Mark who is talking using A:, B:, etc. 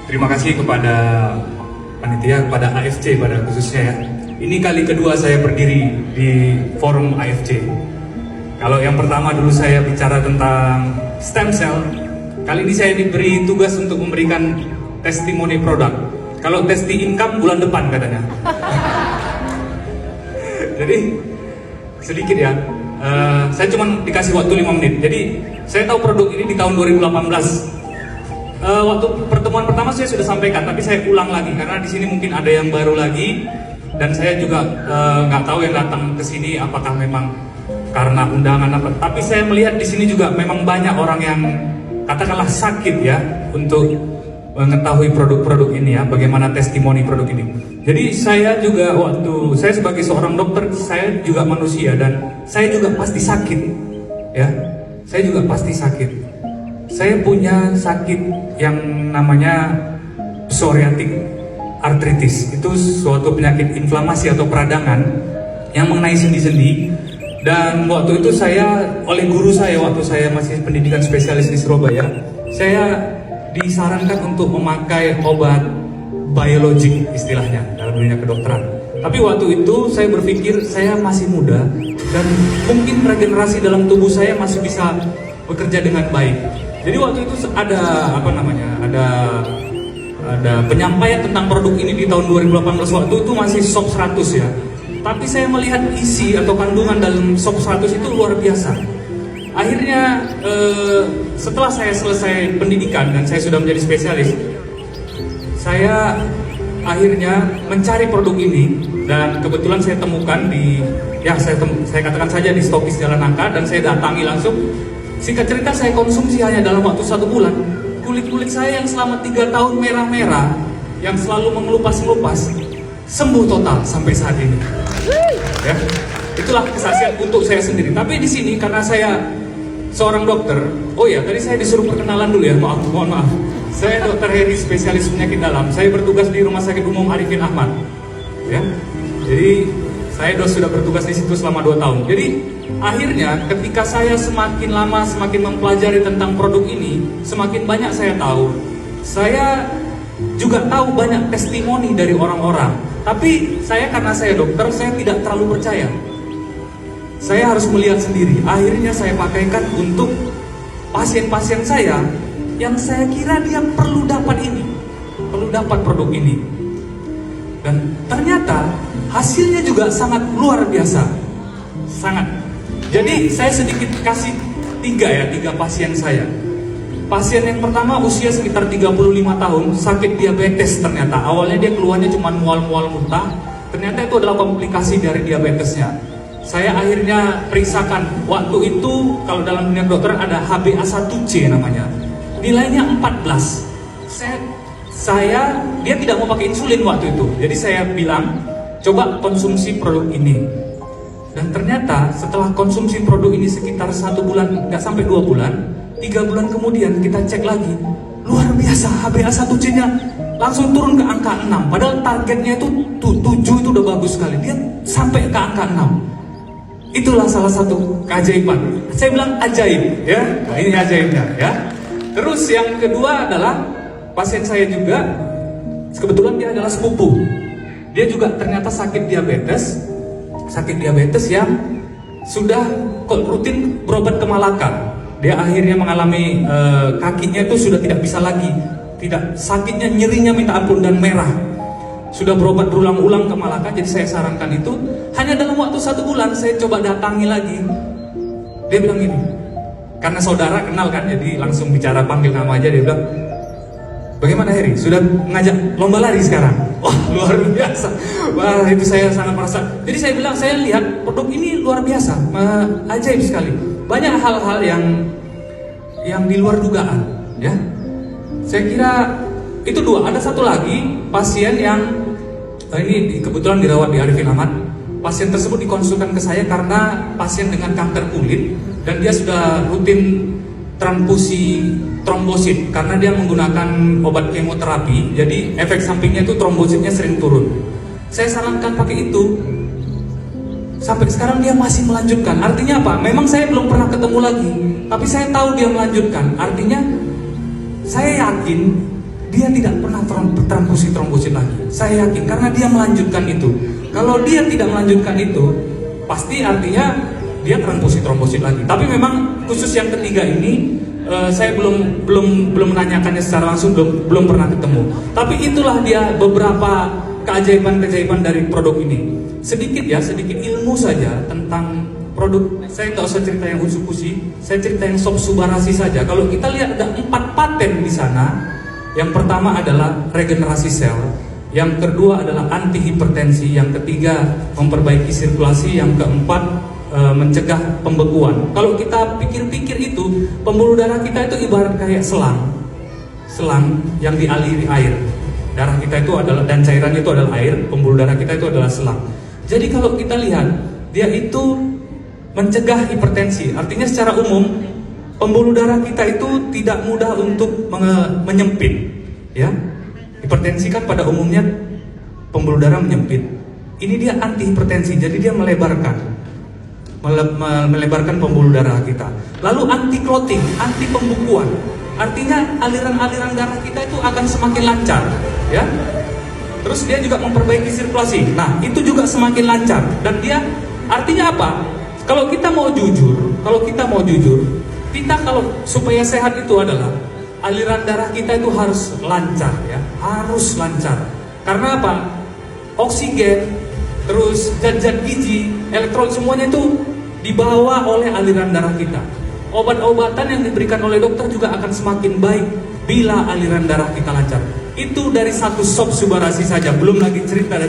A: Terima kasih kepada panitia, kepada AFC pada khususnya ya. Ini kali kedua saya berdiri di forum AFC. Kalau yang pertama dulu saya bicara tentang stem cell, kali ini saya diberi tugas untuk memberikan testimoni produk. Kalau testi income bulan depan katanya. Jadi sedikit ya, saya cuma dikasih waktu 5 menit. Jadi saya tahu produk ini di tahun 2018. Waktu pertemuan pertama saya sudah sampaikan, tapi saya ulang lagi karena di sini mungkin ada yang baru lagi dan saya juga nggak tahu yang datang ke sini apakah memang karena undangan apa. Tapi saya melihat di sini juga memang banyak orang yang katakanlah sakit ya untuk mengetahui produk-produk ini ya, bagaimana testimoni produk ini. Jadi saya juga saya sebagai seorang dokter, saya juga manusia dan saya juga pasti sakit ya. Saya juga pasti sakit. Saya punya sakit yang namanya psoriatic arthritis. Itu suatu penyakit inflamasi atau peradangan yang mengenai sendi-sendi. Dan waktu itu saya, oleh guru saya waktu saya masih pendidikan spesialis di Surabaya, saya disarankan untuk memakai obat biologik istilahnya dalam dunia kedokteran. Tapi waktu itu saya berpikir saya masih muda dan mungkin regenerasi dalam tubuh saya masih bisa bekerja dengan baik. Jadi waktu itu ada ada penyampaian tentang produk ini di tahun 2018. Waktu itu masih SOP 100 ya. Tapi saya melihat isi atau kandungan dalam SOP 100 itu luar biasa. Akhirnya setelah saya selesai pendidikan dan saya sudah menjadi spesialis, saya akhirnya mencari produk ini dan kebetulan saya temukan di saya katakan saja di stokis Jalan Nangka dan saya datangi langsung. Singkat cerita saya konsumsi hanya dalam waktu 1 bulan. Kulit saya yang selama 3 tahun merah-merah, yang selalu mengelupas-ngelupas, sembuh total sampai saat ini. Ya, itulah kesaksian untuk saya sendiri. Tapi di sini karena saya seorang dokter, oh ya tadi saya disuruh perkenalan dulu ya, mohon maaf. Saya Dr. Heri, spesialis penyakit dalam. Saya bertugas di Rumah Sakit Umum Arifin Ahmad. Ya, jadi saya sudah bertugas di situ selama 2 tahun. Jadi akhirnya ketika saya semakin lama semakin mempelajari tentang produk ini, semakin banyak saya tahu. Saya juga tahu banyak testimoni dari orang-orang. Tapi karena saya dokter, saya tidak terlalu percaya. Saya harus melihat sendiri. Akhirnya saya pakaikan untuk pasien-pasien saya yang saya kira dia perlu dapat ini, perlu dapat produk ini. Dan ternyata hasilnya juga sangat luar biasa. Sangat. Jadi saya sedikit kasih 3 pasien saya. Pasien yang pertama usia sekitar 35 tahun, sakit diabetes ternyata. Awalnya dia keluarnya cuma mual-mual muntah. Ternyata itu adalah komplikasi dari diabetesnya. Saya akhirnya periksakan. Waktu itu kalau dalam dunia dokter ada HbA1c namanya. Nilainya 14. Dia tidak mau pakai insulin waktu itu. Jadi saya bilang, coba konsumsi produk ini. Dan ternyata setelah konsumsi produk ini sekitar 1 bulan, nggak sampai 2 bulan, 3 bulan kemudian kita cek lagi, luar biasa HbA1c-nya langsung turun ke angka 6. Padahal targetnya itu 7 itu udah bagus sekali. Dia sampai ke angka 6. Itulah salah satu keajaiban. Saya bilang ajaib ya. Nah, ini ajaibnya ya. Terus yang kedua adalah pasien saya juga, kebetulan dia adalah sepupu. Dia juga ternyata sakit diabetes yang sudah rutin berobat ke Malaka. Dia akhirnya mengalami kakinya itu sudah tidak bisa lagi, sakitnya, nyerinya minta ampun dan merah. Sudah berobat berulang-ulang ke Malaka. Jadi saya sarankan itu hanya dalam waktu 1 bulan. Saya coba datangi lagi. Dia bilang gini, karena saudara kenal kan, jadi langsung bicara, panggil nama aja. Dia bilang, bagaimana Heri? Sudah ngajak lomba lari sekarang? Wah, luar biasa. Wah, itu saya sangat merasa. Jadi saya bilang, saya lihat produk ini luar biasa, ajaib sekali. Banyak hal-hal yang di luar dugaan, ya. Saya kira itu 2. Ada satu lagi pasien yang ini kebetulan dirawat di Arifin Ahmad. Pasien tersebut dikonsulkan ke saya karena pasien dengan kanker kulit dan dia sudah rutin transfusi trombosit karena dia menggunakan obat kemoterapi. Jadi efek sampingnya itu trombositnya sering turun. Saya sarankan pakai itu. Sampai sekarang dia masih melanjutkan. Artinya apa? Memang saya belum pernah ketemu lagi, tapi saya tahu dia melanjutkan. Artinya saya yakin dia tidak pernah trombosit lagi. Saya yakin karena dia melanjutkan itu. Kalau dia tidak melanjutkan itu, pasti artinya dia trombosit lagi. Tapi memang khusus yang ketiga ini saya belum menanyakannya secara langsung, belum pernah ketemu. Tapi itulah dia beberapa keajaiban dari produk ini. Sedikit ilmu saja tentang produk. Saya nggak usah cerita yang Utsukushi, saya cerita yang Soft Subarasi saja. Kalau kita lihat ada 4 paten di sana. Yang pertama adalah regenerasi sel, yang kedua adalah anti hipertensi, yang ketiga memperbaiki sirkulasi, yang keempat mencegah pembekuan. Kalau kita pikir-pikir itu, pembuluh darah kita itu ibarat kayak selang yang dialiri air. Darah kita itu adalah, dan cairannya itu adalah air, pembuluh darah kita itu adalah selang. Jadi kalau kita lihat, dia itu mencegah hipertensi. Artinya secara umum pembuluh darah kita itu tidak mudah untuk menyempit, ya. Hipertensi kan pada umumnya pembuluh darah menyempit. Ini dia anti hipertensi, jadi dia melebarkan pembuluh darah kita. Lalu anti clotting, anti pembukuan. Artinya aliran-aliran darah kita itu akan semakin lancar, ya. Terus dia juga memperbaiki sirkulasi. Nah, itu juga semakin lancar. Dan dia artinya apa? Kalau kita mau jujur, kita kalau supaya sehat itu adalah aliran darah kita itu harus lancar, ya, harus lancar. Karena apa? Oksigen, terus zat-zat gizi, elektron, semuanya itu dibawa oleh aliran darah kita. Obat-obatan yang diberikan oleh dokter juga akan semakin baik bila aliran darah kita lancar. Itu dari satu Soft Subarasi saja, belum lagi cerita dari